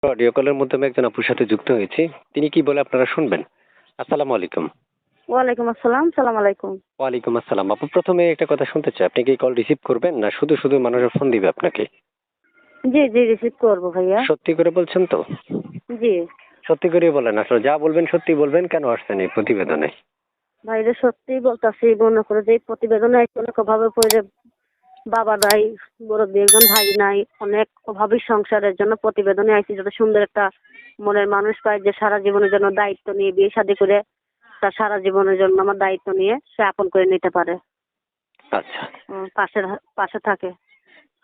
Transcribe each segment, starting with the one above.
Audio কলের মাধ্যমে একজন আপুর সাথে যুক্ত হয়েছি। তিনি কি বলে আপনারা শুনবেন। আসসালামু আলাইকুম। ওয়ালাইকুম আসসালাম, সালাম আলাইকুম। ওয়ালাইকুম আসসালাম। আপু প্রথমে একটা কথা শুনতে চাই, আপনি কি কল রিসিভ করবেন না শুধু শুধু মানুষের ফোন দিবে আপনাকে? জি, জি রিসিভ করব ভাইয়া। সত্যি করে বলছেন তো? জি। সত্যি করে বলেন, আসলে যা বলবেন সত্যি বলবেন, কেন আসছেন এই প্রতিবেদনে? ভাইরে সত্যিই বলতাছি, মনে করে যে এই প্রতিবেদনে অনেক অভাবে পড়ে, বাবা নাই, মুরব্বী একজন ভাই নাই, অনেক অভাবী সংসারের জন্য প্রতিবেদনে আইছি, যাতে সুন্দর একটা মনের মানুষ পায় যে সারা জীবনের জন্য দায়িত্ব নিয়ে বিয়ে শাদী করে তার সারা জীবনের জন্য আমার দায়িত্ব নিয়ে সে আপন করে নিতে পারে। আচ্ছা পাশে পাশে থাকে।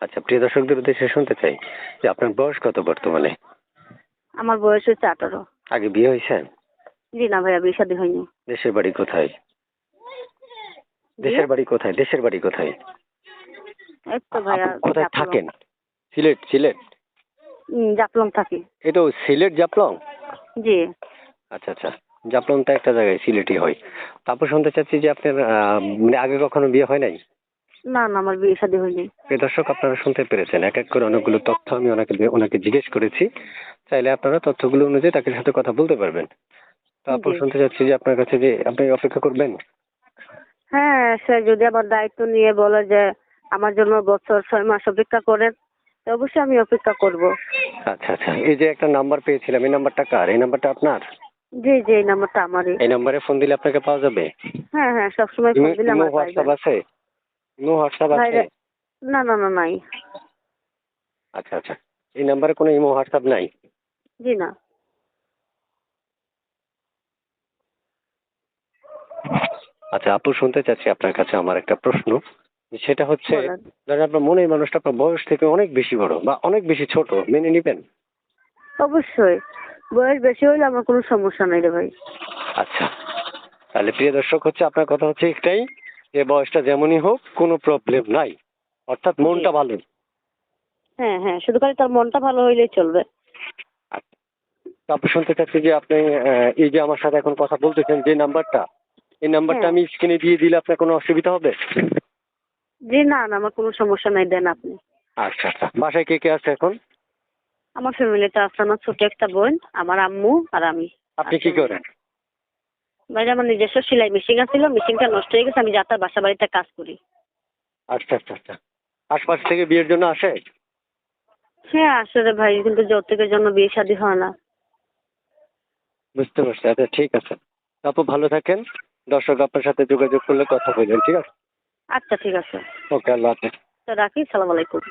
আচ্ছা, প্রিয় দর্শকদের উদ্দেশ্যে শুনতে চাই যে আপনার বয়স কত বর্তমানে? আমার বয়স হচ্ছে 18। আগে বিয়ে হয়েছে? জি না ভাইয়া, বিয়ে শাদী হয়নি। দেশের বাড়ি কোথায়? জি, দেশের বাড়ি কোথায়? দেশের বাড়ি কোথায়? এই তো ভাইয়া আপু কোথায় জাফলং। থাকেন? সিলেট? সিলেট? জাফলং থাকি। এই তো সিলেট জাফলং। জি। আচ্ছা আচ্ছা, জাফলং তো একটা জায়গায় সিলেটই হয়। তারপর শুনতে চাচ্ছি যে আপনার মানে আগে কখনো বিয়ে হয় নাই? না না, আমার বিয়ে শাদী হয়নি। প্রিয় দর্শক, আপনারা শুনতে পেরেছেন, এক এক করে অনেকগুলো তথ্য আমি ওনাকে জিজ্ঞেস করেছি। চাইলে আপনারা তথ্যগুলো অনুযায়ী তাকে সাথে কথা বলতে পারবেন। তারপর জি। শুনতে চাচ্ছি যে আপনার কাছে যে আপনি অপেক্ষা করবেন। হ্যাঁ, সে যদি আবার দায়িত্ব নিয়ে বলে যে আমার জন্য বছর 6 মাস অপেক্ষা করেন, তো অবশ্যই আমি অপেক্ষা করব। আচ্ছা আচ্ছা, এই যে একটা নাম্বার পেয়েছিলাম, এই নাম্বারটা কার? এই নাম্বারটা আপনার? জি জি, এই নাম্বারটা আমারই। এই নাম্বারে ফোন দিলে আপনাকে পাওয়া যাবে? হ্যাঁ হ্যাঁ, সবসময় ফোন ইমো দিলে ইমো আমার হোয়াটসঅ্যাপ পাইবেন। আছে? ইমো হোয়াটসঅ্যাপ ভাই আছে? না না না, নাই। আচ্ছা আচ্ছা, এই নাম্বারে কোনো ইমো হোয়াটসঅ্যাপ নাই? জি না। আচ্ছা আপু, শুনতে চাচ্ছি আপনার কাছে আমার একটা প্রশ্ন। সেটা হচ্ছে, বলেন। ধরেন আপনার মনের মানুষটা আপনার বয়স থেকে অনেক বেশি বড় বা অনেক বেশি ছোট, মেনে নিবেন? অবশ্যই। বয়স বেশি হইলে আমার কোনো সমস্যা নাই রে ভাই। আচ্ছা, তাহলে প্রিয় দর্শক হচ্ছে আপনার কথা হচ্ছে একটাই, যে বয়সটা যেমনই হোক কোনো প্রবলেম নাই, অর্থাৎ জি। মনটা ভালো। হ্যাঁ হ্যাঁ, শুধু খালি তার মনটা ভালো হইলেই চলবে। আচ্ছা, তারপর শুনতে চাচ্ছি যে আপনি এই যে আমার সাথে এখন কথা বলতেছেন যে নাম্বারটা, এই নাম্বারটা হ্যাঁ। আমি স্ক্রিনে দিয়ে দিলে আপনার কোনো অসুবিধা হবে? জি না না, আমার কোনো সমস্যা নাই, দেন আপনি। আচ্ছা আচ্ছা, বাসায় কে কে আছে এখন? আমার ফ্যামিলিতে আছে আমার ছোট একটা বোন, আমার আম্মু আর আমি। আপনি কি করেন? ভাই আমার নিজস্ব সেলাই মেশিন আছিল, মেশিনটা নষ্ট হয়ে গেছে, আমি যাতার বাসা বাড়িতে কাজ করি। আচ্ছা আচ্ছা আচ্ছা, আশপাশ থেকে বিয়ের জন্য আসে? হ্যাঁ আসলে ভাই, কিন্তু যৌতুকের জন্য বিয়ে শাদী হয় না। বুঝতে পারছি। আচ্ছা ঠিক আছে, আপু ভালো থাকেন। দর্শক আপনার সাথে যোগাযোগ করলে কথা বলবেন, ঠিক আছে? আচ্ছা ঠিক আছে। ওকে, আল্লাহ হাফেজ। তো রাখি, সালাম আলাইকুম।